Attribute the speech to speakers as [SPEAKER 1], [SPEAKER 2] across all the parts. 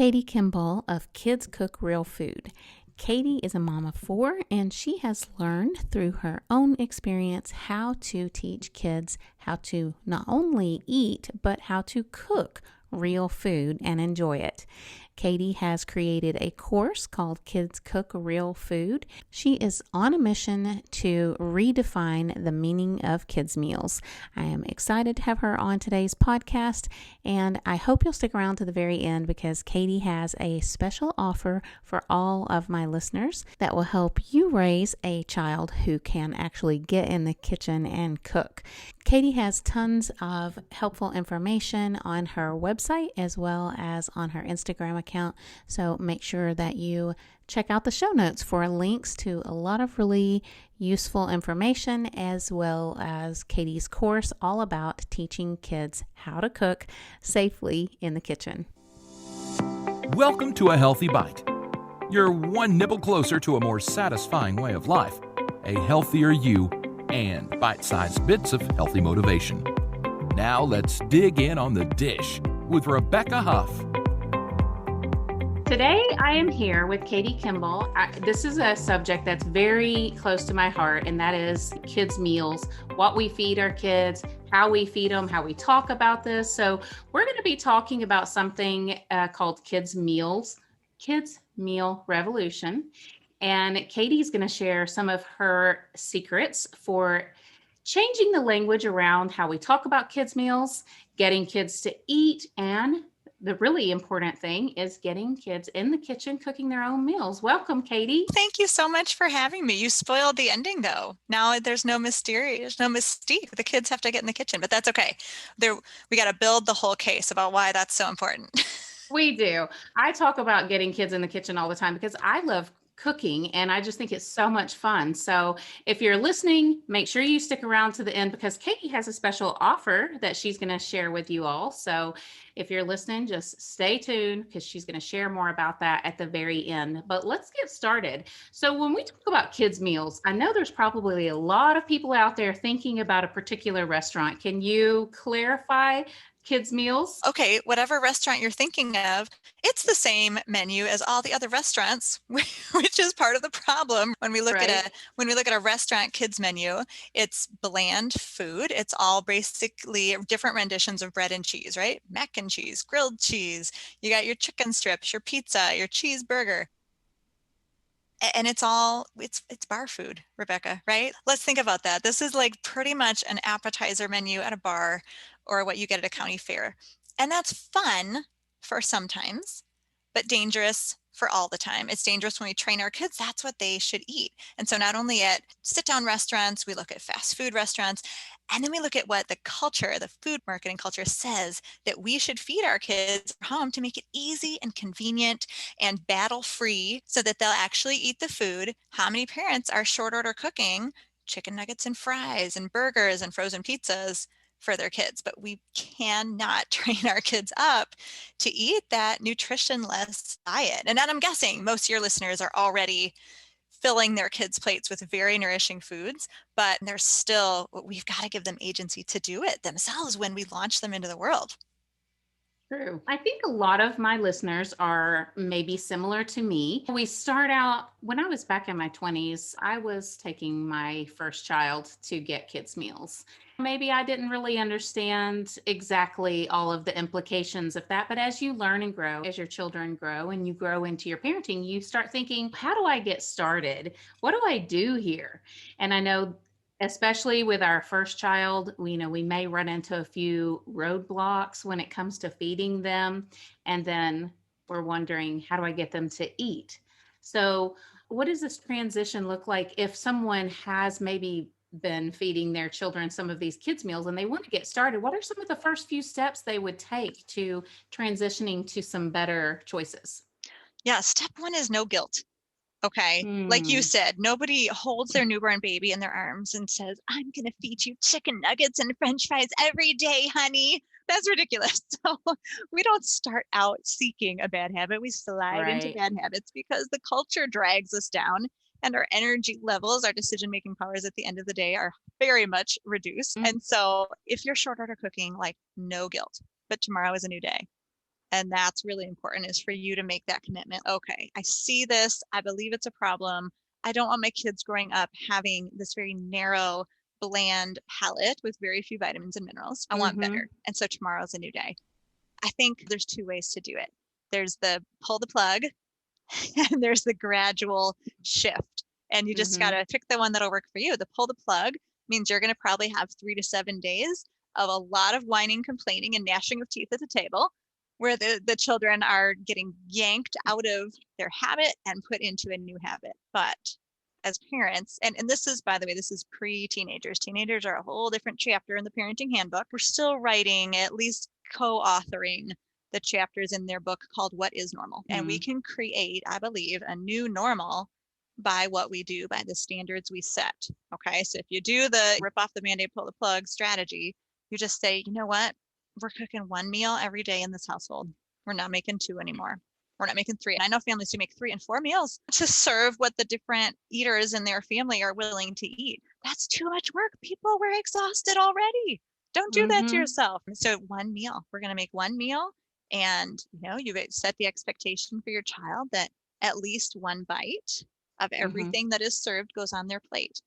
[SPEAKER 1] Katie Kimball of Kids Cook Real Food. Katie is a mom of 4, and she has learned through her own experience how to teach kids how to not only eat, but how to cook real food and enjoy it. Katie has created a course called Kids Cook Real Food. She is on a mission to redefine the meaning of kids' meals. I am excited to have her on today's podcast, and I hope you'll stick around to the very end because Katie has a special offer for all of my listeners that will help you raise a child who can actually get in the kitchen and cook. Katie has tons of helpful information on her website as well as on her Instagram account, so make sure that you check out the show notes for links to a lot of really useful information as well as Katie's course all about teaching kids how to cook safely in the kitchen.
[SPEAKER 2] Welcome to A Healthy Bite. You're one nibble closer to a more satisfying way of life, a healthier you, and bite-sized bits of healthy motivation. Now let's dig in on the dish with Rebecca Huff.
[SPEAKER 1] Today I am here with Katie Kimball. This is a subject that's very close to my heart, and that is kids' meals, what we feed our kids, how we feed them, how we talk about this. So we're going to be talking about something called Kids Meals, Kids Meal Revolution. And Katie's going to share some of her secrets for changing the language around how we talk about kids' meals, getting kids to eat, and the really important thing is getting kids in the kitchen cooking their own meals. Welcome, Katie.
[SPEAKER 3] Thank you so much for having me. You spoiled the ending, though. Now there's no mystery. There's no mystique. The kids have to get in the kitchen, but that's okay. We got to build the whole case about why that's so important.
[SPEAKER 1] We do. I talk about getting kids in the kitchen all the time because I love cooking and I just think it's so much fun. So if you're listening, make sure you stick around to the end because Katie has a special offer that she's going to share with you all. So if you're listening, just stay tuned because she's going to share more about that at the very end. But let's get started. So when we talk about kids' meals, I know there's probably a lot of people out there thinking about a particular restaurant. Can you clarify kids' meals?
[SPEAKER 3] Okay, whatever restaurant you're thinking of, it's the same menu as all the other restaurants, which is part of the problem. When we look at a restaurant kids menu, it's bland food. It's all basically different renditions of bread and cheese, right? Mac and cheese, grilled cheese. You got your chicken strips, your pizza, your cheeseburger. And it's bar food, Rebecca, right? Let's think about that. This is like pretty much an appetizer menu at a bar or what you get at a county fair. And that's fun for sometimes, but dangerous for all the time. It's dangerous when we train our kids. That's what they should eat. And so not only at sit-down restaurants, we look at fast food restaurants, and then we look at what the culture, the food marketing culture says that we should feed our kids at home to make it easy and convenient and battle-free so that they'll actually eat the food. How many parents are short order cooking chicken nuggets and fries and burgers and frozen pizzas for their kids? But we cannot train our kids up to eat that nutritionless diet. And then I'm guessing most of your listeners are already filling their kids' plates with very nourishing foods, but we've got to give them agency to do it themselves when we launch them into the world.
[SPEAKER 1] True. I think a lot of my listeners are maybe similar to me. We start out, when I was back in my 20s, I was taking my first child to get kids' meals. Maybe I didn't really understand exactly all of the implications of that, but as you learn and grow, as your children grow and you grow into your parenting, you start thinking, how do I get started? What do I do here? And I know especially with our first child, we may run into a few roadblocks when it comes to feeding them. And then we're wondering, how do I get them to eat? So what does this transition look like if someone has maybe been feeding their children some of these kids' meals and they want to get started? What are some of the first few steps they would take to transitioning to some better choices?
[SPEAKER 3] Yeah, step one is no guilt. Okay. Like you said, nobody holds their newborn baby in their arms and says, I'm going to feed you chicken nuggets and French fries every day, honey. That's ridiculous. So we don't start out seeking a bad habit. We slide into bad habits because the culture drags us down and our energy levels, our decision-making powers at the end of the day are very much reduced. And so if you're short order cooking, like no guilt, but tomorrow is a new day. And that's really important, is for you to make that commitment. Okay, I see this. I believe it's a problem. I don't want my kids growing up having this very narrow, bland palate with very few vitamins and minerals. I want better. And so tomorrow's a new day. I think there's two ways to do it. There's the pull the plug and there's the gradual shift. And you just got to pick the one that'll work for you. The pull the plug means you're going to probably have 3 to 7 days of a lot of whining, complaining, and gnashing of teeth at the table, where the children are getting yanked out of their habit and put into a new habit. But as parents, and this is, by the way, this is pre-teenagers. Teenagers are a whole different chapter in the parenting handbook. We're still writing, at least co-authoring, the chapters in their book called What is Normal? And we can create, I believe, a new normal by what we do, by the standards we set. Okay, so if you do the rip off the Band-Aid, pull the plug strategy, you just say, you know what? We're cooking 1 meal every day in this household. We're not making 2 anymore. We're not making 3. And I know families who make 3 and 4 meals to serve what the different eaters in their family are willing to eat. That's too much work. People, we're exhausted already. Don't do that to yourself. So 1 meal, we're going to make 1 meal. And, you set the expectation for your child that at least 1 bite of everything that is served goes on their plate.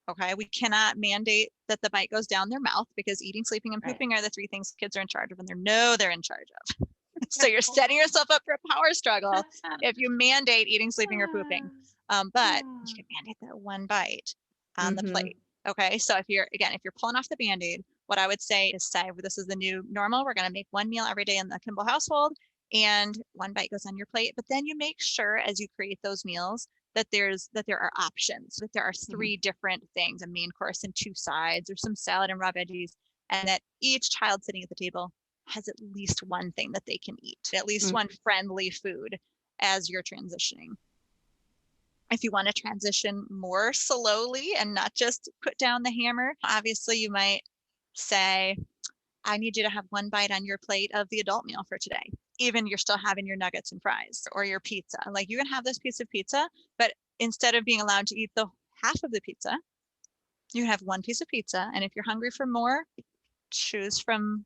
[SPEAKER 3] Okay, we cannot mandate that the bite goes down their mouth, because eating, sleeping, and pooping are the 3 things kids are in charge of, and they're in charge of. So you're setting yourself up for a power struggle if you mandate eating, sleeping, or pooping. But you can mandate that 1 bite on the plate. Okay, so if you're pulling off the Band-Aid, what I would say is this is the new normal. We're going to make 1 meal every day in the Kimball household, and 1 bite goes on your plate. But then you make sure, as you create those meals, that there are options, that there are 3 different things, a main course and 2 sides, or some salad and raw veggies, and that each child sitting at the table has at least 1 thing that they can eat, at least 1 friendly food as you're transitioning. If you want to transition more slowly and not just put down the hammer, obviously you might say, I need you to have 1 bite on your plate of the adult meal for today. Even you're still having your nuggets and fries or your pizza. Like, you can have this piece of pizza, but instead of being allowed to eat the half of the pizza, you have 1 piece of pizza. And if you're hungry for more, choose from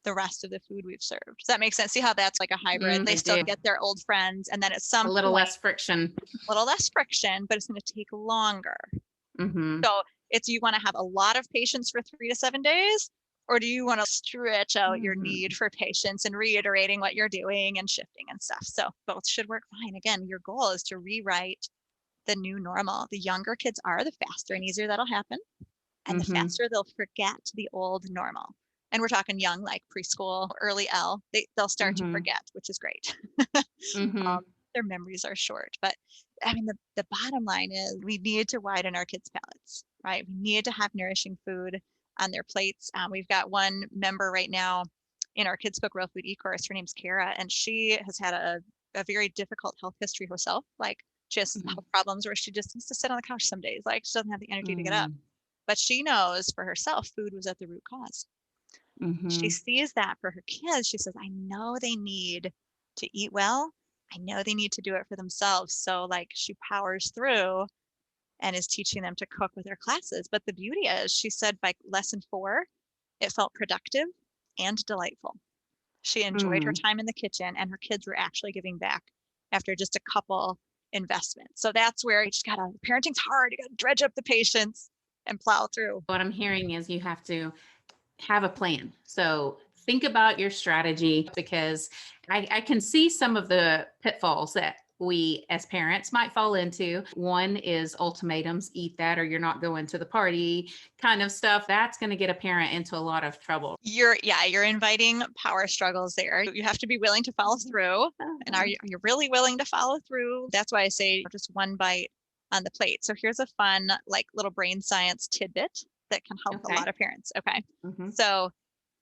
[SPEAKER 3] the rest of the food we've served. Does that make sense? See how that's like a hybrid? They still get their old friends, and then at some
[SPEAKER 1] point, less friction,
[SPEAKER 3] but it's going to take longer. So you want to have a lot of patience for 3 to 7 days, or do you want to stretch out your need for patience and reiterating what you're doing and shifting and stuff? So both should work fine. Again, your goal is to rewrite the new normal. The younger kids are, the faster and easier that'll happen. And the faster they'll forget the old normal. And we're talking young, like preschool, early L, they'll start to forget, which is great. Their memories are short. But I mean, the bottom line is we need to widen our kids' palates, right? We need to have nourishing food on their plates. We've got 1 member right now in our Kids Cook Real Food e-course. Her name's Kara, and she has had a very difficult health history herself, like just health problems where she just needs to sit on the couch some days. Like, she doesn't have the energy to get up. But she knows for herself, food was at the root cause. She sees that for her kids. She says, I know they need to eat well. I know they need to do it for themselves. So like, she powers through and is teaching them to cook with their classes. But the beauty is, she said by lesson 4, it felt productive and delightful. She enjoyed her time in the kitchen, and her kids were actually giving back after just a couple investments. So that's where you just parenting's hard. You got to dredge up the patience and plow through.
[SPEAKER 1] What I'm hearing is you have to have a plan. So think about your strategy, because I can see some of the pitfalls that we as parents might fall into. One is ultimatums, eat that or you're not going to the party kind of stuff. That's going to get a parent into a lot of trouble.
[SPEAKER 3] You're inviting power struggles there. You have to be willing to follow through. And are you really willing to follow through? That's why I say just 1 bite on the plate. So here's a fun, like, little brain science tidbit that can help a lot of parents. Okay. So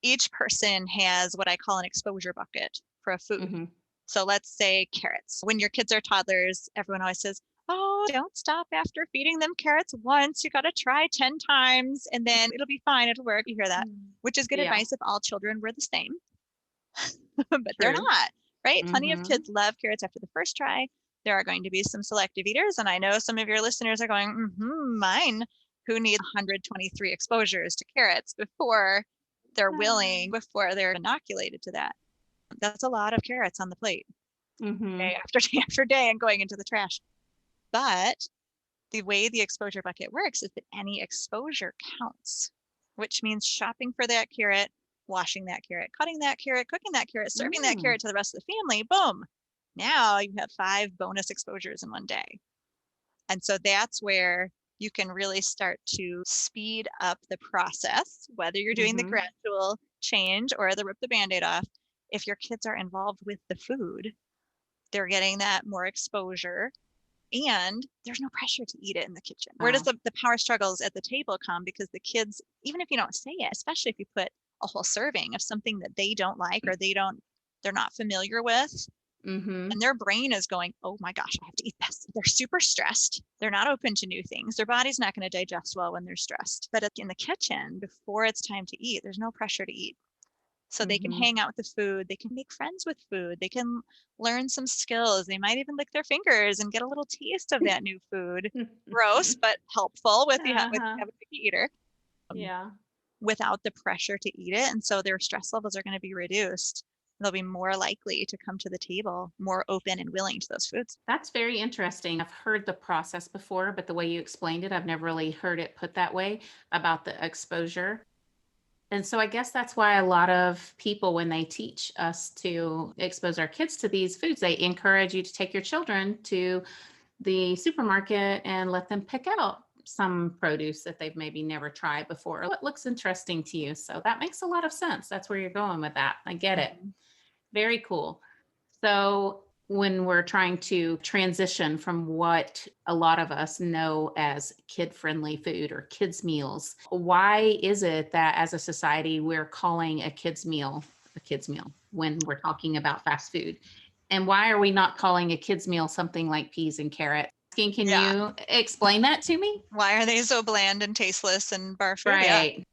[SPEAKER 3] each person has what I call an exposure bucket for a food. So let's say carrots. When your kids are toddlers, everyone always says, oh, don't stop after feeding them carrots once. You got to try 10 times and then it'll be fine. It'll work. You hear that, which is good advice if all children were the same, but they're not, right? Plenty of kids love carrots after the first try. There are going to be some selective eaters. And I know some of your listeners are going, mine, who need 123 exposures to carrots before they're willing, before they're inoculated to that. That's a lot of carrots on the plate
[SPEAKER 1] Mm-hmm.
[SPEAKER 3] day after day after day and going into the trash. But the way the exposure bucket works is that any exposure counts, which means shopping for that carrot, washing that carrot, cutting that carrot, cooking that carrot, serving that carrot to the rest of the family. Boom. Now you have 5 bonus exposures in one day. And so that's where you can really start to speed up the process, whether you're doing the gradual change or the rip the Band-Aid off. If your kids are involved with the food, they're getting that more exposure and there's no pressure to eat it in the kitchen. Where does the power struggles at the table come? Because the kids, even if you don't say it, especially if you put a whole serving of something that they don't like or they're not familiar with, and their brain is going, oh my gosh, I have to eat this. They're super stressed. They're not open to new things. Their body's not going to digest well when they're stressed. But in the kitchen, before it's time to eat, there's no pressure to eat. So they can hang out with the food. They can make friends with food. They can learn some skills. They might even lick their fingers and get a little taste of that new food. Gross, but helpful with you have a picky eater.
[SPEAKER 1] Yeah.
[SPEAKER 3] Without the pressure to eat it. And so their stress levels are going to be reduced. They'll be more likely to come to the table, more open and willing to those foods.
[SPEAKER 1] That's very interesting. I've heard the process before, but the way you explained it, I've never really heard it put that way about the exposure. And so I guess that's why a lot of people, when they teach us to expose our kids to these foods, they encourage you to take your children to the supermarket and let them pick out some produce that they've maybe never tried before or what looks interesting to you. So that makes a lot of sense. That's where you're going with that. I get it. Very cool. So when we're trying to transition from what a lot of us know as kid-friendly food or kids meals, why is it that as a society we're calling a kids meal when we're talking about fast food? And why are we not calling a kids meal something like peas and carrots? Can you explain that to me?
[SPEAKER 3] Why are they so bland and tasteless and bar food?
[SPEAKER 1] Right.
[SPEAKER 3] Yeah.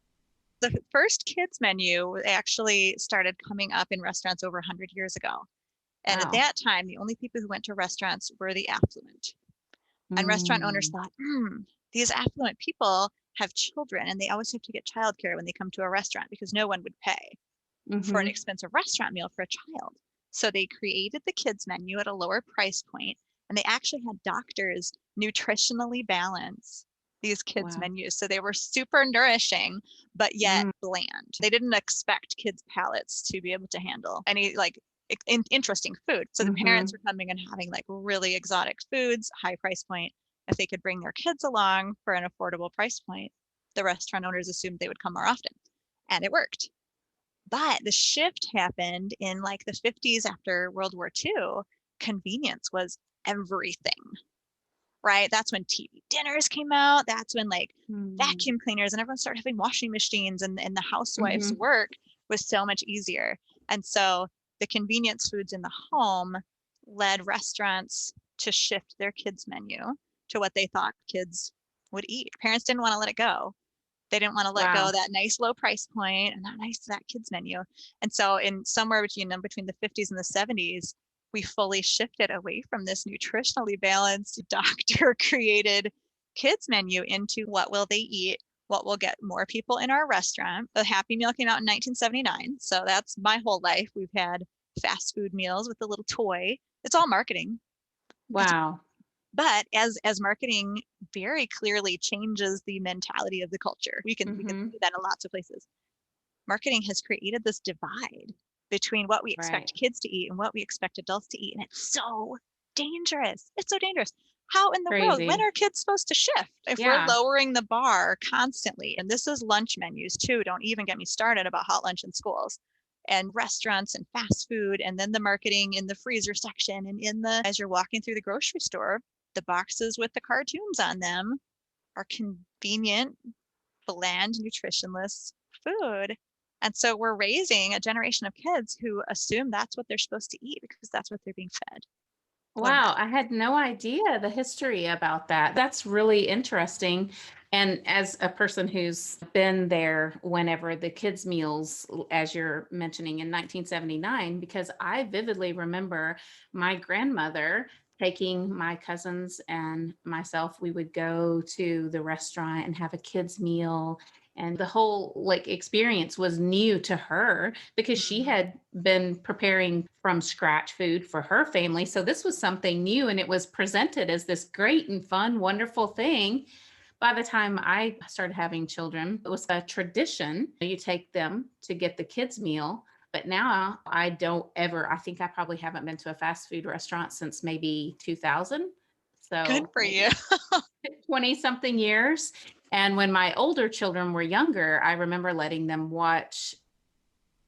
[SPEAKER 3] The first kids menu actually started coming up in restaurants over 100 years ago. And at that time, the only people who went to restaurants were the affluent. And restaurant owners thought, these affluent people have children and they always have to get childcare when they come to a restaurant because no one would pay for an expensive restaurant meal for a child. So they created the kids menu at a lower price point, and they actually had doctors nutritionally balance these kids menus. So they were super nourishing, but yet bland. They didn't expect kids' palates to be able to handle any interesting food. So the parents were coming and having like really exotic foods, high price point. If they could bring their kids along for an affordable price point, the restaurant owners assumed they would come more often. And it worked. But the shift happened in like the 50s after World War II. Convenience was everything, right? That's when TV dinners came out. That's when like vacuum cleaners and everyone started having washing machines and the housewives' work was so much easier. And so the convenience foods in the home led restaurants to shift their kids menu to what they thought kids would eat. Parents didn't want to let it go. They didn't want to let go of that nice low price point and that kids menu. And so in somewhere between the 50s and the 70s, we fully shifted away from this nutritionally balanced doctor created kids menu into what will they eat, what will get more people in our restaurant. The Happy Meal came out in 1979. So that's my whole life. We've had fast food meals with a little toy. It's all marketing.
[SPEAKER 1] Wow.
[SPEAKER 3] But as marketing very clearly changes the mentality of the culture, we can see that in lots of places. Marketing has created this divide between what we expect kids to eat and what we expect adults to eat. And it's so dangerous. It's so dangerous. How in the world, when are kids supposed to shift? If we're lowering the bar constantly, and this is lunch menus too, don't even get me started about hot lunch in schools and restaurants and fast food, and then the marketing in the freezer section and as you're walking through the grocery store, the boxes with the cartoons on them are convenient, bland, nutritionless food. And so we're raising a generation of kids who assume that's what they're supposed to eat because that's what they're being fed.
[SPEAKER 1] Wow, I had no idea the history about that. That's really interesting. And as a person who's been there whenever the kids' meals, as you're mentioning in 1979, because I vividly remember my grandmother taking my cousins and myself, we would go to the restaurant and have a kids' meal. And the whole like experience was new to her because she had been preparing from scratch food for her family. So this was something new and it was presented as this great and fun, wonderful thing. By the time I started having children, it was a tradition. You take them to get the kids' meal. But now I don't ever, I think I probably haven't been to a fast food restaurant since maybe 2000.
[SPEAKER 3] Good
[SPEAKER 1] So
[SPEAKER 3] for you.
[SPEAKER 1] maybe 20 something years. And when my older children were younger, I remember letting them watch,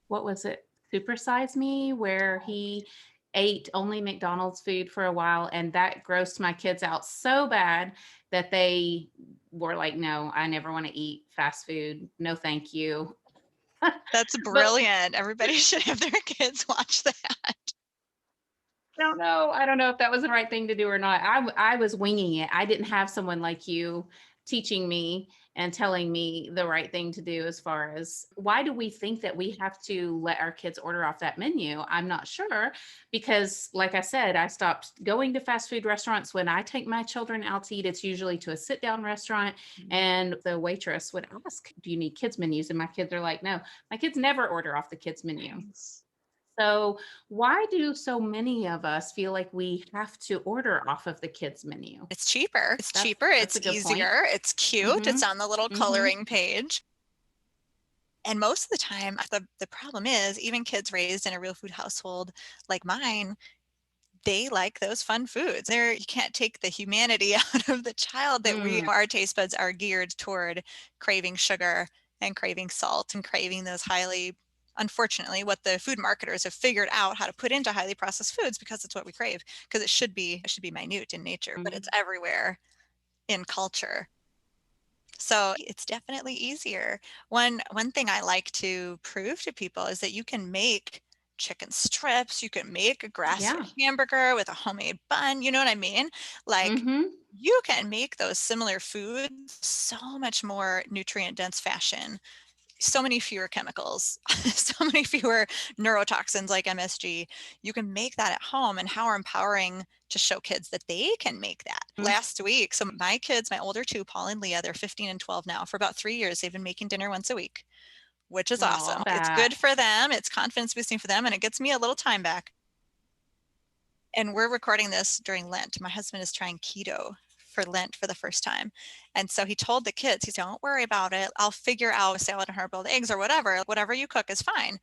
[SPEAKER 1] what was it? Super Size Me, where he ate only McDonald's food for a while. And that grossed my kids out so bad that they were like, no, I never want to eat fast food. No, thank you.
[SPEAKER 3] That's
[SPEAKER 1] But
[SPEAKER 3] brilliant. Everybody should have their kids watch that.
[SPEAKER 1] don't know. I don't know if that was the right thing to do or not. I was winging it. I didn't have someone like you teaching me and telling me the right thing to do as far as why do we think that we have to let our kids order off that menu? I'm not sure because like I said, I stopped going to fast food restaurants. When I take my children out to eat, it's usually to a sit down restaurant and the waitress would ask, "Do you need kids menus?" And my kids are like, "No." My kids never order off the kids menu. So, why do so many of us feel like we have to order off of the kids menu?
[SPEAKER 3] It's cheaper. It's
[SPEAKER 1] That's
[SPEAKER 3] cheaper.
[SPEAKER 1] that's
[SPEAKER 3] It's
[SPEAKER 1] a good point.
[SPEAKER 3] easier. It's cute. It's
[SPEAKER 1] Mhm.
[SPEAKER 3] on the little
[SPEAKER 1] Mhm.
[SPEAKER 3] coloring page. And most of the time, the problem is even kids raised in a real food household like mine, they like those fun foods. There, you can't take the humanity out of the child that
[SPEAKER 1] Mm.
[SPEAKER 3] our taste buds are geared toward craving sugar and craving salt and craving those highly, unfortunately, what the food marketers have figured out how to put into highly processed foods because it's what we crave. Because it should be minute in nature, but it's
[SPEAKER 1] Mhm.
[SPEAKER 3] everywhere in culture. So it's definitely easier. One thing I like to prove to people is that you can make chicken strips, you can make a grass-fed
[SPEAKER 1] Yeah.
[SPEAKER 3] hamburger with a homemade bun, you know what I mean? Like
[SPEAKER 1] Mhm.
[SPEAKER 3] you can make those similar foods so much more nutrient dense fashion, so many fewer chemicals, so many fewer neurotoxins like MSG. You can make that at home, and how empowering to show kids that they can make that.
[SPEAKER 1] Mm.
[SPEAKER 3] Last week, so my kids, my older two, Paul and Leah, they're 15 and 12 now. For about 3 years, they've been making dinner once a week, which is
[SPEAKER 1] Aw,
[SPEAKER 3] awesome. It's
[SPEAKER 1] that.
[SPEAKER 3] good for them. It's confidence boosting for them, and it gets me a little time back. And we're recording this during Lent. My husband is trying keto for Lent for the first time. And so he told the kids, he said, don't worry about it. I'll figure out a salad and hard-boiled eggs or whatever. Whatever you cook is fine.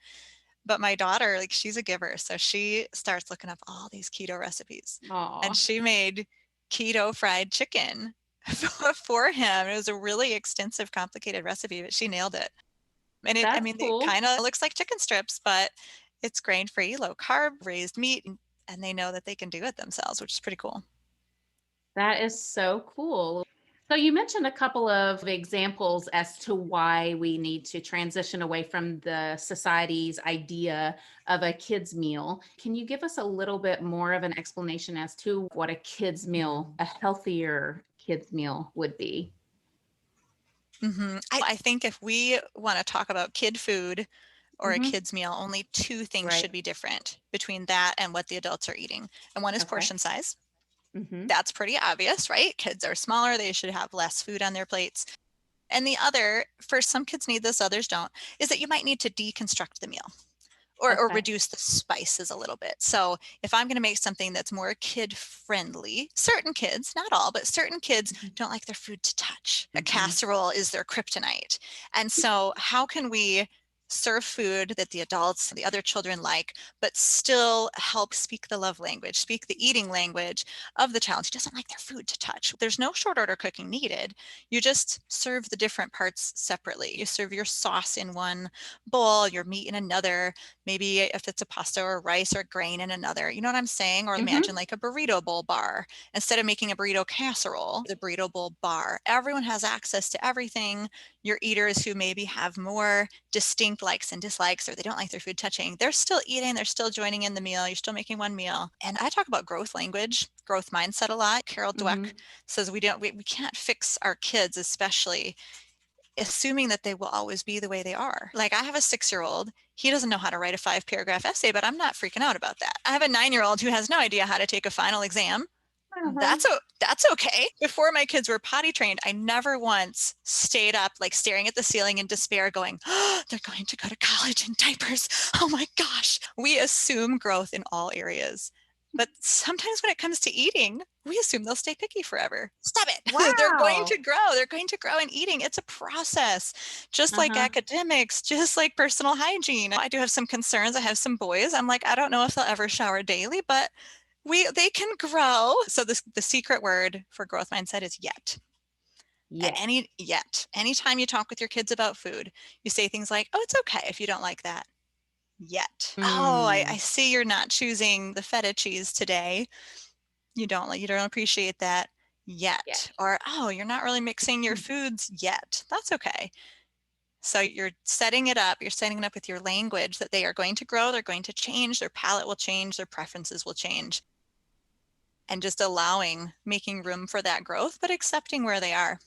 [SPEAKER 3] But my daughter, like she's a giver. So she starts looking up all these keto recipes. And
[SPEAKER 1] Aw,
[SPEAKER 3] she made keto fried chicken for him. It was a really extensive, complicated recipe, but she nailed it. And I
[SPEAKER 1] that's
[SPEAKER 3] mean, it
[SPEAKER 1] cool.
[SPEAKER 3] kind of looks like chicken strips, but it's grain-free, low carb, raised meat, and they know that they can do it themselves, which is pretty cool.
[SPEAKER 1] That is so cool. So you mentioned a couple of examples as to why we need to transition away from the society's idea of a kids meal. Can you give us a little bit more of an explanation as to what a kids meal, a healthier kids meal would be?
[SPEAKER 3] I think if we want to talk about kid food or a
[SPEAKER 1] Mhm.
[SPEAKER 3] kid's meal, only two things
[SPEAKER 1] Right.
[SPEAKER 3] should be different between that and what the adults are eating. And one is
[SPEAKER 1] Okay.
[SPEAKER 3] portion size.
[SPEAKER 1] Mhm.
[SPEAKER 3] That's pretty obvious, right? Kids are smaller, they should have less food on their plates. And the other, for some kids need this, others don't, is that you might need to deconstruct the meal. Or
[SPEAKER 1] Okay.
[SPEAKER 3] reduce the spices a little bit. So if I'm going to make something that's more kid friendly, certain kids, not all, but certain kids
[SPEAKER 1] Mhm.
[SPEAKER 3] don't like their food to touch. A
[SPEAKER 1] Mhm.
[SPEAKER 3] casserole is their kryptonite. And so how can we serve food that the adults, the other children like, but still help speak the love language, speak the eating language of the child who doesn't like their food to touch? There's no short order cooking needed. You just serve the different parts separately. You serve your sauce in one bowl, your meat in another, maybe if it's a pasta or rice or grain in another, you know what I'm saying? Or imagine
[SPEAKER 1] Mhm.
[SPEAKER 3] like a burrito bowl bar. Instead of making a burrito casserole, the burrito bowl bar. Everyone has access to everything. Your eaters who maybe have more distinct likes and dislikes, or they don't like their food touching, they're still eating, they're still joining in the meal, you're still making one meal. And I talk about growth language, growth mindset a lot. Carol Dweck
[SPEAKER 1] Mhm.
[SPEAKER 3] says we can't fix our kids, especially assuming that they will always be the way they are. Like I have a 6-year-old, he doesn't know how to write a 5-paragraph essay, but I'm not freaking out about that. I have a 9-year-old who has no idea how to take a final exam.
[SPEAKER 1] Uh-huh.
[SPEAKER 3] That's okay. Before my kids were potty trained, I never once stayed up like staring at the ceiling in despair going, oh, they're going to go to college in diapers. Oh my gosh. We assume growth in all areas. But sometimes when it comes to eating, we assume they'll stay picky forever. Stop it. They're going
[SPEAKER 1] Wow.
[SPEAKER 3] to grow. They're going to grow in eating. It's a process, just like
[SPEAKER 1] Uh-huh.
[SPEAKER 3] academics, just like personal hygiene. I do have some concerns. I have some boys. I'm like, I don't know if they'll ever shower daily, but they can grow. So the secret word for growth mindset is yet.
[SPEAKER 1] Yet.
[SPEAKER 3] Anytime you talk with your kids about food, you say things like, oh, it's okay if you don't like that. Yet. Oh, I
[SPEAKER 1] Mm.
[SPEAKER 3] see you're not choosing the feta cheese today. You don't appreciate that
[SPEAKER 1] Yet.
[SPEAKER 3] yet. Or, oh, you're not really mixing your foods yet. That's okay. So you're setting it up with your language that they are going to grow, they're going to change, their palate will change, their preferences will change. And just making room for that growth, but accepting where they are.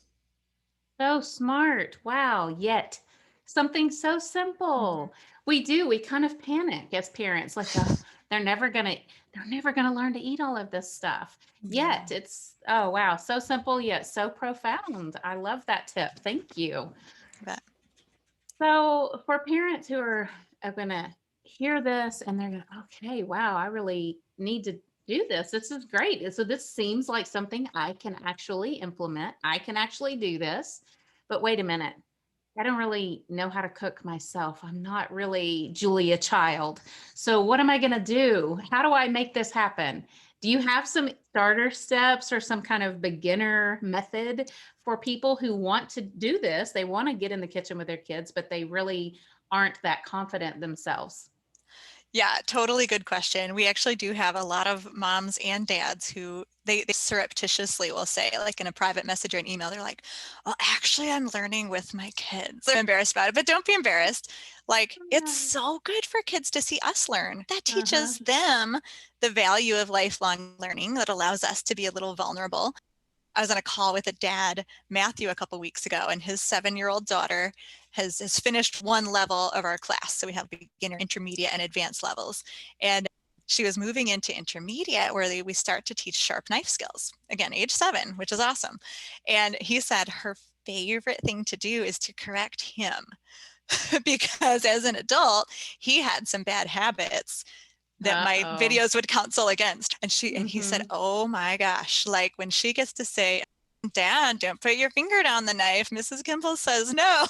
[SPEAKER 1] So smart. Wow. Yet something so
[SPEAKER 3] Mhm.
[SPEAKER 1] simple. We kind of panic as parents, like, they're never gonna, they're never gonna learn to eat all of this stuff.
[SPEAKER 3] Yeah.
[SPEAKER 1] Yet it's, oh wow, so simple yet so profound. I love that tip. Thank you.
[SPEAKER 3] But
[SPEAKER 1] So for parents who are gonna hear this and they're gonna, okay, wow, I really need to do this. This is great. So this seems like something I can actually implement. I can actually do this. But wait a minute. I don't really know how to cook myself. I'm not really Julia Child. So what am I going to do? How do I make this happen? Do you have some starter steps or some kind of beginner method for people who want to do this? They want to get in the kitchen with their kids, but they really aren't that confident themselves.
[SPEAKER 3] yeah, totally good question. We actually do have a lot of moms and dads who they surreptitiously will say, like in a private message or an email, they're like, well, actually, I'm learning with my kids. I'm embarrassed about it, but don't be embarrassed. Like, it's so good for kids to see us learn. That
[SPEAKER 1] Uh-huh.
[SPEAKER 3] teaches them the value of lifelong learning that allows us to be a little vulnerable. I was on a call with a dad, Matthew, a couple weeks ago, and his 7-year-old daughter has finished one level of our class. So we have beginner, intermediate, and advanced levels. And she was moving into intermediate where we start to teach sharp knife skills. Again, age 7, which is awesome. And he said her favorite thing to do is to correct him because as an adult, he had some bad habits that my
[SPEAKER 1] Uh-oh.
[SPEAKER 3] videos would counsel against. And he said,
[SPEAKER 1] Mm-hmm.
[SPEAKER 3] oh my gosh, like when she gets to say, Dad, don't put your finger down the knife, Mrs. Kimball says no.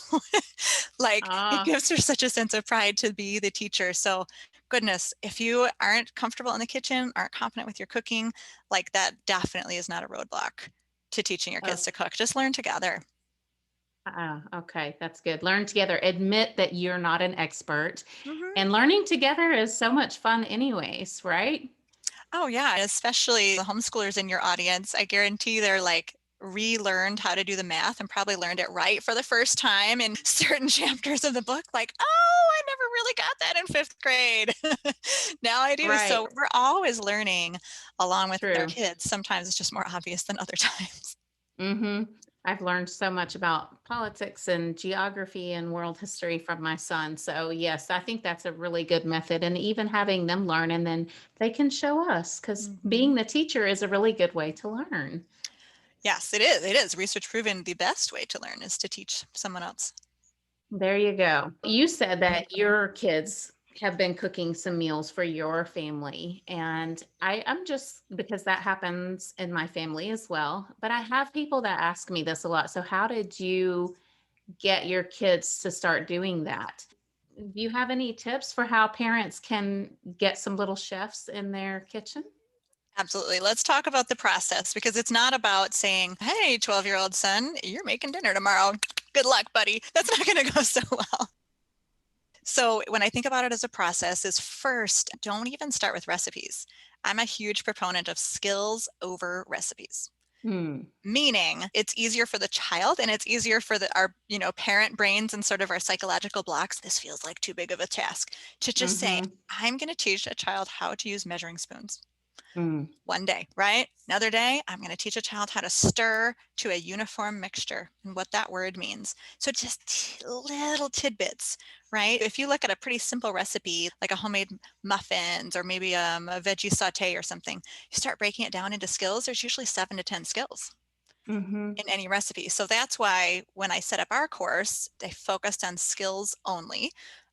[SPEAKER 3] Like it
[SPEAKER 1] Ah,
[SPEAKER 3] gives her such a sense of pride to be the teacher. So goodness, if you aren't comfortable in the kitchen, aren't confident with your cooking, like that definitely is not a roadblock to teaching your
[SPEAKER 1] oh,
[SPEAKER 3] kids to cook. Just learn together.
[SPEAKER 1] okay, that's good. Learn together. Admit that you're not an expert.
[SPEAKER 3] Mhm.
[SPEAKER 1] And learning together is so much fun, anyways, right?
[SPEAKER 3] Oh, yeah, especially the homeschoolers in your audience. I guarantee they're like relearned how to do the math and probably learned it right for the first time in certain chapters of the book. Like, oh, I never really got that in 5th grade. Now I do.
[SPEAKER 1] Right.
[SPEAKER 3] So we're always learning along with our
[SPEAKER 1] True.
[SPEAKER 3] kids. Sometimes it's just more obvious than other times.
[SPEAKER 1] Hmm. I've learned so much about politics and geography and world history from my son. So, yes, I think that's a really good method. And even having them learn and then they can show us because being
[SPEAKER 3] Mhm.
[SPEAKER 1] the teacher is a really good way to learn.
[SPEAKER 3] Yes, it is. It is. Research proven the best way to learn is to teach someone else.
[SPEAKER 1] There you go. You said that your kids have been cooking some meals for your family. And I'm just because that happens in my family as well. But I have people that ask me this a lot. So, how did you get your kids to start doing that? Do you have any tips for how parents can get some little chefs in their kitchen?
[SPEAKER 3] Absolutely. Let's talk about the process because it's not about saying, hey, 12-year-old son, you're making dinner tomorrow. Good luck, buddy. That's not going to go so well. So when I think about it as a process is first, don't even start with recipes. I'm a huge proponent of skills over recipes.
[SPEAKER 1] Hmm.
[SPEAKER 3] Meaning it's easier for the child and it's easier for our parent brains and sort of our psychological blocks. This feels like too big of a task to just say,
[SPEAKER 1] Mm-hmm.
[SPEAKER 3] I'm going to teach a child how to use measuring spoons. One day, right? Another day, I'm going to teach a child how to stir to a uniform mixture and what that word means. So just little tidbits, right? If you look at a pretty simple recipe, like a homemade muffins or maybe a veggie saute or something, you start breaking it down into skills. There's usually 7 to 10 skills in any recipe. So that's why when I set up our course, I focused on skills only.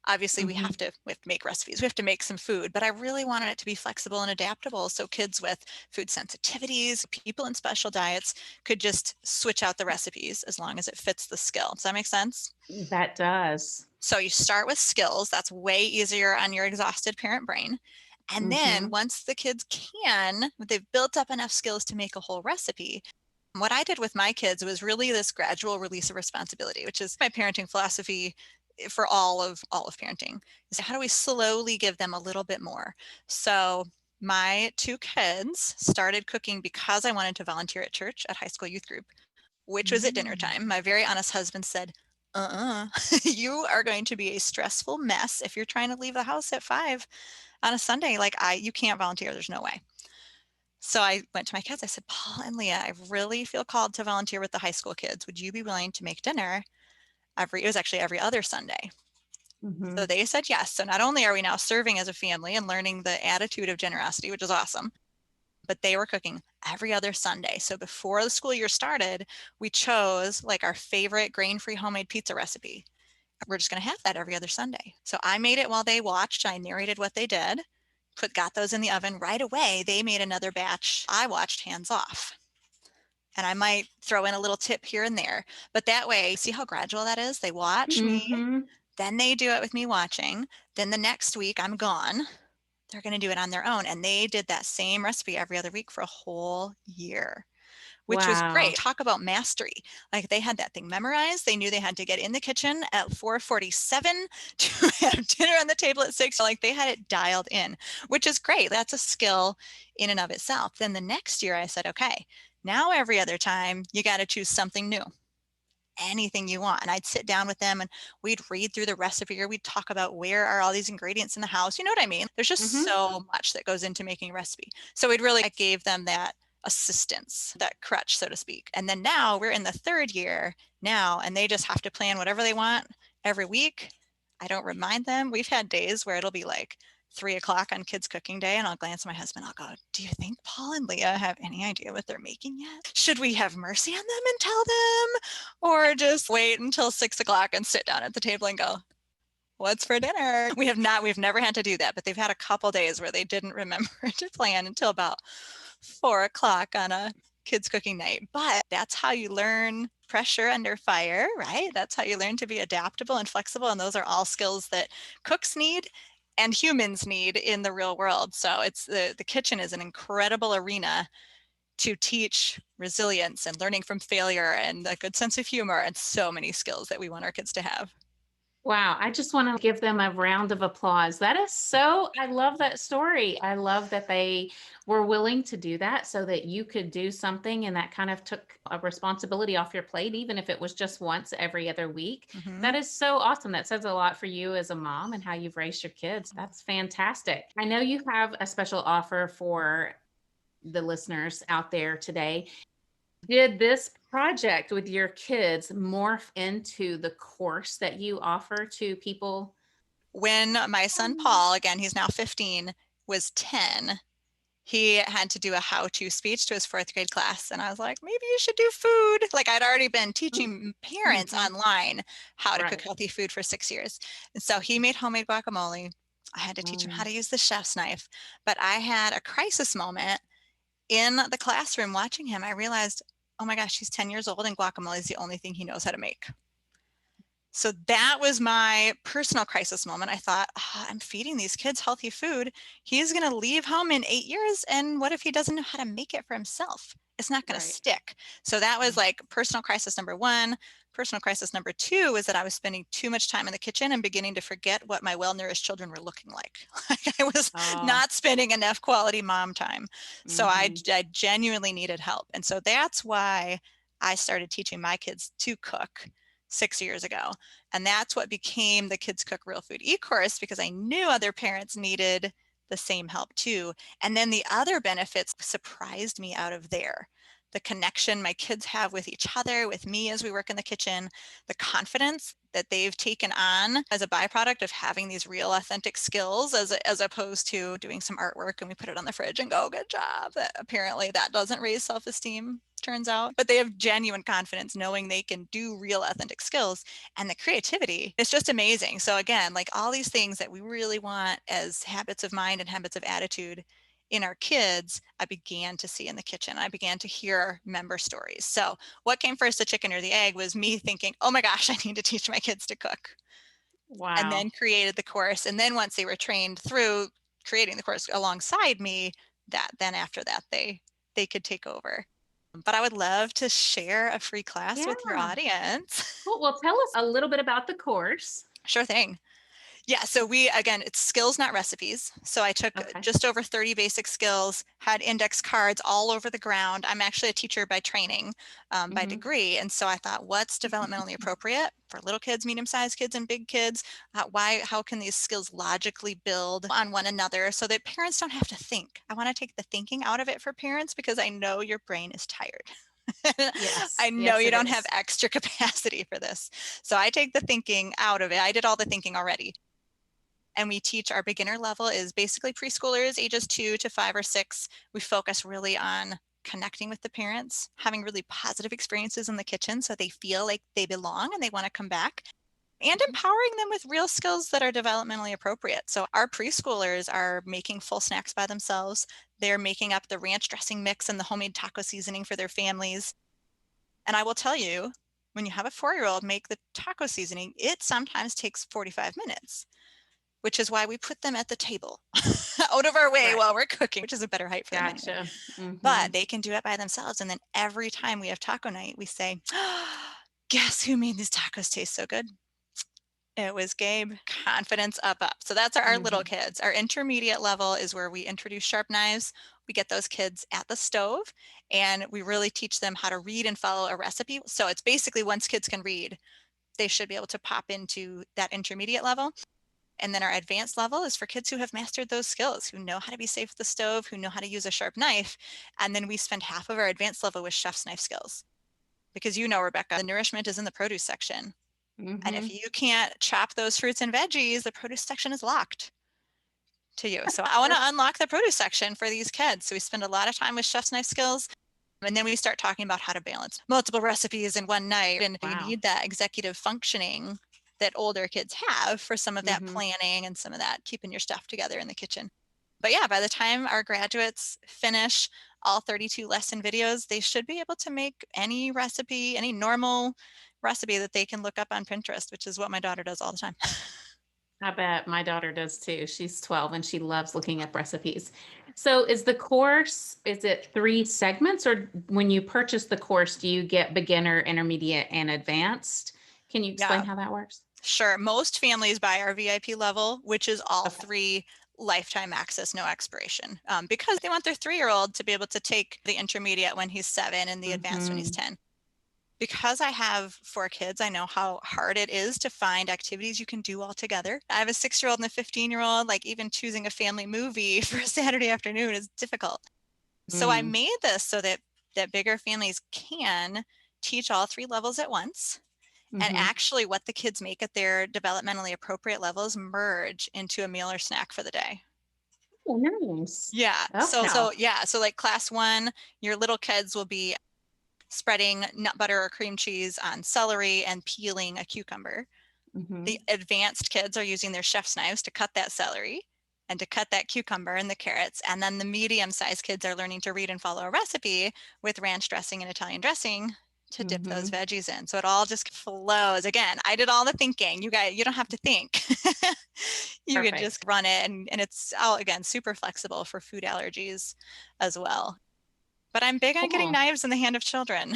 [SPEAKER 3] Obviously, we have to make recipes. We have to make some food, but I really wanted it to be flexible and adaptable so kids with food sensitivities, people in special diets could just switch out the recipes as long as it fits the skill. Does that make sense?
[SPEAKER 1] That does.
[SPEAKER 3] So you start with skills. That's way easier on your exhausted parent brain. And then once the kids they've built up enough skills to make a whole recipe. What I did with my kids was really this gradual release of responsibility, which is my parenting philosophy for all of parenting. Is how do we slowly give them a little bit more? So my 2 kids started cooking because I wanted to volunteer at church at high school youth group, which was at dinner time. My very honest husband said, you are going to be a stressful mess if you're trying to leave the house at 5 on a Sunday. Like you can't volunteer. There's no way. So I went to my kids. I said, Paul and Leah, I really feel called to volunteer with the high school kids. Would you be willing to make dinner it was actually every other Sunday. So they said yes. So not only are we now serving as a family and learning the attitude of generosity, which is awesome, but they were cooking every other Sunday. So before the school year started, we chose like our favorite grain-free homemade pizza recipe. We're just going to have that every other Sunday. So I made it while they watched. I narrated what they did, got those in the oven right away. They made another batch. I watched hands off. And I might throw in a little tip here and there, but that way, see how gradual that is? They watch me, then they do it with me watching. Then the next week I'm gone. They're going to do it on their own. And they did that same recipe every other week for a whole year, which was great. Talk about mastery. Like they had that thing memorized. They knew they had to get in the kitchen at 4:47 to have dinner on the table at 6. Like they had it dialed in, which is great. That's a skill in and of itself. Then the next year I said, okay, now every other time you got to choose something new. Anything you want. And I'd sit down with them and we'd read through the recipe or we'd talk about where are all these ingredients in the house. You know what I mean? There's just so much that goes into making a recipe. So I gave them that assistance, that crutch, so to speak. And then now we're in the 3rd year now, and they just have to plan whatever they want every week. I don't remind them. We've had days where it'll be like 3:00 on kids cooking day and I'll glance at my husband. I'll go, do you think Paul and Leah have any idea what they're making yet? Should we have mercy on them and tell them, or just wait until 6:00 and sit down at the table and go, what's for dinner? We've never had to do that, but they've had a couple days where they didn't remember to plan until about 4:00 on a kids cooking night. But that's how you learn pressure under fire, right? That's how you learn to be adaptable and flexible. And those are all skills that cooks need and humans need in the real world. So it's the kitchen is an incredible arena to teach resilience and learning from failure and a good sense of humor and so many skills that we want our kids to have.
[SPEAKER 1] Wow, I just want to give them a round of applause. I love that story. I love that they were willing to do that so that you could do something and that kind of took a responsibility off your plate, even if it was just once every other week. That is so awesome. That says a lot for you as a mom and how you've raised your kids. That's fantastic. I know you have a special offer for the listeners out there today. Did this project with your kids morph into the course that you offer to people?
[SPEAKER 3] When my son Paul, again, he's now 15, was 10, he had to do a how-to speech to his 4th grade class. And I was like, maybe you should do food. Like I'd already been teaching parents online how to cook healthy food for 6 years. And so he made homemade guacamole. I had to teach him how to use the chef's knife. But I had a crisis moment in the classroom watching him. I realized, oh my gosh, he's 10 years old and guacamole is the only thing he knows how to make. So that was my personal crisis moment. I thought, I'm feeding these kids healthy food. He's going to leave home in 8 years. And what if he doesn't know how to make it for himself? It's not going to stick. So that was like personal crisis number 1. Personal crisis number 2 was that I was spending too much time in the kitchen and beginning to forget what my well-nourished children were looking like. I was not spending enough quality mom time. So I genuinely needed help. And so that's why I started teaching my kids to cook 6 years ago. And that's what became the Kids Cook Real Food e-course, because I knew other parents needed the same help too. And then the other benefits surprised me out of there. The connection my kids have with each other, with me as we work in the kitchen, the confidence that they've taken on as a byproduct of having these real authentic skills as opposed to doing some artwork and we put it on the fridge and go, good job. Apparently that doesn't raise self-esteem, turns out. But they have genuine confidence knowing they can do real authentic skills, and the creativity is just amazing. So again, like all these things that we really want as habits of mind and habits of attitude in our kids, I began to see in the kitchen. I began to hear member stories. So what came first, the chicken or the egg, was me thinking, oh my gosh, I need to teach my kids to cook.
[SPEAKER 1] Wow.
[SPEAKER 3] And then created the course. And then once they were trained through creating the course alongside me, then after that, they could take over. But I would love to share a free class with your audience.
[SPEAKER 1] Well, tell us a little bit about the course.
[SPEAKER 3] Sure thing. Yeah, so it's skills, not recipes. So I took just over 30 basic skills, had index cards all over the ground. I'm actually a teacher by training, by degree. And so I thought, what's developmentally appropriate for little kids, medium-sized kids, and big kids? How can these skills logically build on one another so that parents don't have to think? I want to take the thinking out of it for parents because I know your brain is tired.
[SPEAKER 1] Yes,
[SPEAKER 3] I know you don't
[SPEAKER 1] is.
[SPEAKER 3] have extra capacity for this. So I take the thinking out of it. I did all the thinking already. And we teach our beginner level is basically preschoolers, ages 2 to 5 or 6. We focus really on connecting with the parents, having really positive experiences in the kitchen so they feel like they belong and they want to come back, and empowering them with real skills that are developmentally appropriate. So our preschoolers are making full snacks by themselves. They're making up the ranch dressing mix and the homemade taco seasoning for their families. And I will tell you, when you have a 4-year-old make the taco seasoning, it sometimes takes 45 minutes. Which is why we put them at the table out of our way while we're cooking, which is a better height for them anyway. But they can do it by themselves. And then every time we have taco night, we say, guess who made these tacos taste so good? It was Gabe. Confidence up. So that's our little kids. Our intermediate level is where we introduce sharp knives. We get those kids at the stove and we really teach them how to read and follow a recipe. So it's basically once kids can read, they should be able to pop into that intermediate level. And then our advanced level is for kids who have mastered those skills, who know how to be safe at the stove, who know how to use a sharp knife. And then we spend half of our advanced level with chef's knife skills. Because Rebecca, the nourishment is in the produce section. And if you can't chop those fruits and veggies, the produce section is locked to you. So I want to unlock the produce section for these kids. So we spend a lot of time with chef's knife skills. And then we start talking about how to balance multiple recipes in one night. And you need that executive functioning that older kids have for some of that planning and some of that keeping your stuff together in the kitchen. But yeah, by the time our graduates finish all 32 lesson videos, they should be able to make any recipe, any normal recipe that they can look up on Pinterest, which is what my daughter does all the time.
[SPEAKER 1] I bet my daughter does too. She's 12 and she loves looking up recipes. So is the course, is it 3 segments, or when you purchase the course, do you get beginner, intermediate, and advanced? Can you explain how that works?
[SPEAKER 3] Sure. Most families buy our VIP level, which is all 3 lifetime access, no expiration, because they want their 3-year-old to be able to take the intermediate when he's 7 and the advanced when he's 10. Because I have 4 kids, I know how hard it is to find activities you can do all together. I have a 6-year-old and a 15-year-old, like even choosing a family movie for a Saturday afternoon is difficult. So I made this so that bigger families can teach all 3 levels at once. And actually what the kids make at their developmentally appropriate levels merge into a meal or snack for the day.
[SPEAKER 1] Oh, nice.
[SPEAKER 3] Yeah. Okay. So like class 1, your little kids will be spreading nut butter or cream cheese on celery and peeling a cucumber. The advanced kids are using their chef's knives to cut that celery and to cut that cucumber and the carrots. And then the medium-sized kids are learning to read and follow a recipe with ranch dressing and Italian dressing to dip those veggies in. So it all just flows. Again, I did all the thinking. You don't have to think. You can just run it. And it's all, again, super flexible for food allergies as well. But I'm big on getting knives in the hand of children.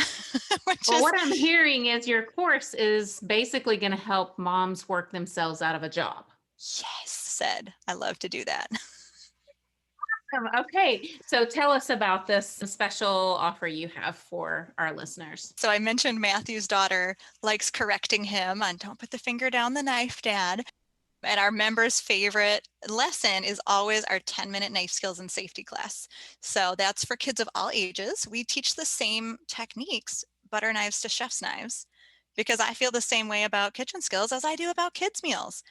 [SPEAKER 1] What I'm hearing is your course is basically going to help moms work themselves out of a job.
[SPEAKER 3] Yes, I love to do that.
[SPEAKER 1] Okay, so tell us about this special offer you have for our listeners.
[SPEAKER 3] So I mentioned Matthew's daughter likes correcting him on don't put the finger down the knife, Dad. And our members' favorite lesson is always our 10-minute knife skills and safety class. So that's for kids of all ages. We teach the same techniques, butter knives to chef's knives, because I feel the same way about kitchen skills as I do about kids' meals.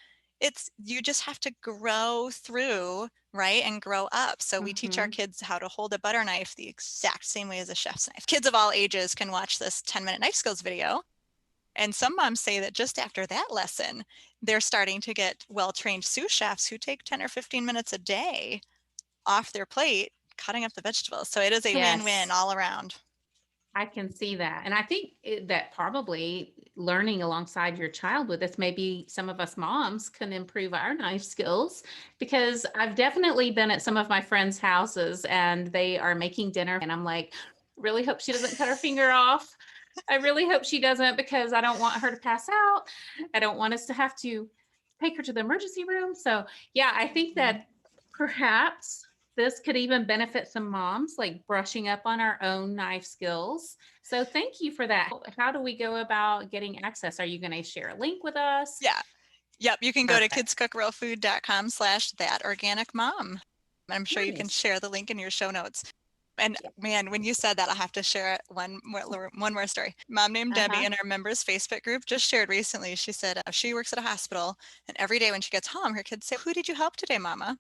[SPEAKER 3] You just have to grow through, right, and grow up. So we teach our
[SPEAKER 1] Mm-hmm.
[SPEAKER 3] kids how to hold a butter knife the exact same way as a chef's knife. Kids of all ages can watch this 10-minute knife skills video. And some moms say that just after that lesson, they're starting to get well-trained sous chefs who take 10 or 15 minutes a day off their plate cutting up the vegetables. So it is a win-win
[SPEAKER 1] Yes.
[SPEAKER 3] all around.
[SPEAKER 1] I can see that. And I think that probably learning alongside your child with this, maybe some of us moms can improve our knife skills, because I've definitely been at some of my friends' houses and they are making dinner and I'm like, really hope she doesn't cut her finger off. I really hope she doesn't, because I don't want her to pass out. I don't want us to have to take her to the emergency room. So yeah, I think
[SPEAKER 3] Mhm.
[SPEAKER 1] that perhaps this could even benefit some moms, like brushing up on our own knife skills. So thank you for that. How do we go about getting access? Are you going to share a link with us?
[SPEAKER 3] Yeah. Yep. You can go to
[SPEAKER 1] Perfect.
[SPEAKER 3] kidscookrealfood.com/thatorganicmom. I'm sure you can
[SPEAKER 1] Nice.
[SPEAKER 3] share the link in your show notes. And
[SPEAKER 1] Yeah.
[SPEAKER 3] man, when you said that, I have to share one more story. Mom named Debbie
[SPEAKER 1] Uh-huh.
[SPEAKER 3] in our members Facebook group just shared recently. She said she works at a hospital, and every day when she gets home, her kids say, "Who did you help today, Mama?"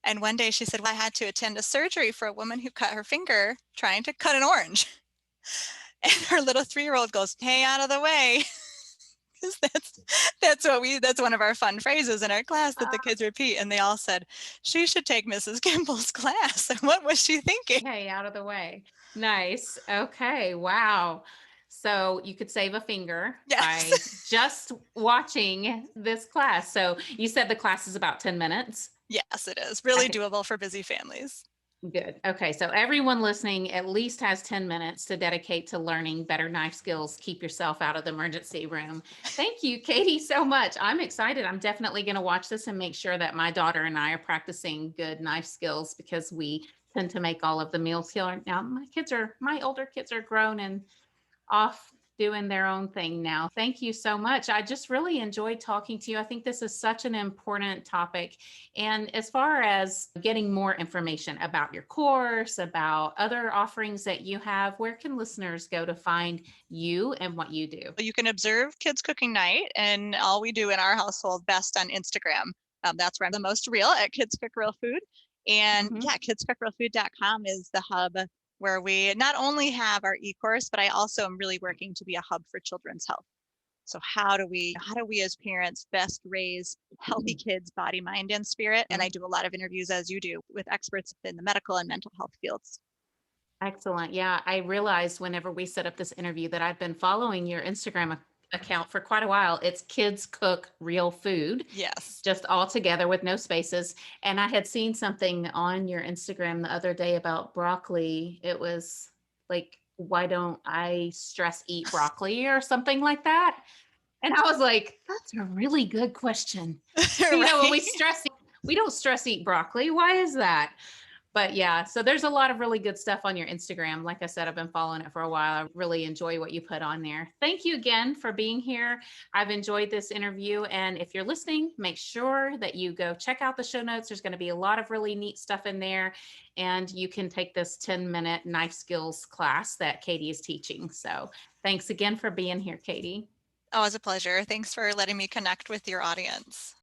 [SPEAKER 3] And one day she said, well, I had to attend a surgery for a woman who cut her finger trying to cut an orange. And her little 3-year-old goes, "Hey, out of the way." Because that's one of our fun phrases in our class that the kids repeat. And they all said, she should take Mrs. Kimball's class. What was she thinking?
[SPEAKER 1] Okay, out of the way. Nice. Okay. Wow. So you could save a finger
[SPEAKER 3] Yes.
[SPEAKER 1] by just watching this class. So you said the class is about 10 minutes.
[SPEAKER 3] Yes, it is really doable for busy families.
[SPEAKER 1] Good. Okay. So everyone listening at least has 10 minutes to dedicate to learning better knife skills. Keep yourself out of the emergency room. Thank you, Katie, so much. I'm excited. I'm definitely going to watch this and make sure that my daughter and I are practicing good knife skills, because we tend to make all of the meals here. Now, my older kids are grown and off doing their own thing now. Thank you so much. I just really enjoyed talking to you. I think this is such an important topic. And as far as getting more information about your course, about other offerings that you have, where can listeners go to find you and what you do?
[SPEAKER 3] You can observe Kids Cooking Night and all we do in our household best on Instagram. That's where I'm the most real, at Kids Cook Real Food. And
[SPEAKER 1] Mhm.
[SPEAKER 3] yeah, kidscookrealfood.com is the hub where we not only have our e-course, but I also am really working to be a hub for children's health. So how do we as parents best raise healthy kids, body, mind, and spirit? And I do a lot of interviews, as you do, with experts in the medical and mental health fields.
[SPEAKER 1] Excellent. Yeah, I realized whenever we set up this interview that I've been following your Instagram account for quite a while. It's Kids Cook Real Food,
[SPEAKER 3] Yes.
[SPEAKER 1] just all together with no spaces. And I had seen something on your Instagram the other day about broccoli. It was like, why don't I stress eat broccoli or something like that? And I was like, that's a really good question. When
[SPEAKER 3] Right.
[SPEAKER 1] we don't stress eat broccoli. Why is that? But yeah, so there's a lot of really good stuff on your Instagram. Like I said, I've been following it for a while. I really enjoy what you put on there. Thank you again for being here. I've enjoyed this interview. And if you're listening, make sure that you go check out the show notes. There's going to be a lot of really neat stuff in there. And you can take this 10-minute knife skills class that Katie is teaching. So thanks again for being here, Katie.
[SPEAKER 3] Oh, it's a pleasure. Thanks for letting me connect with your audience.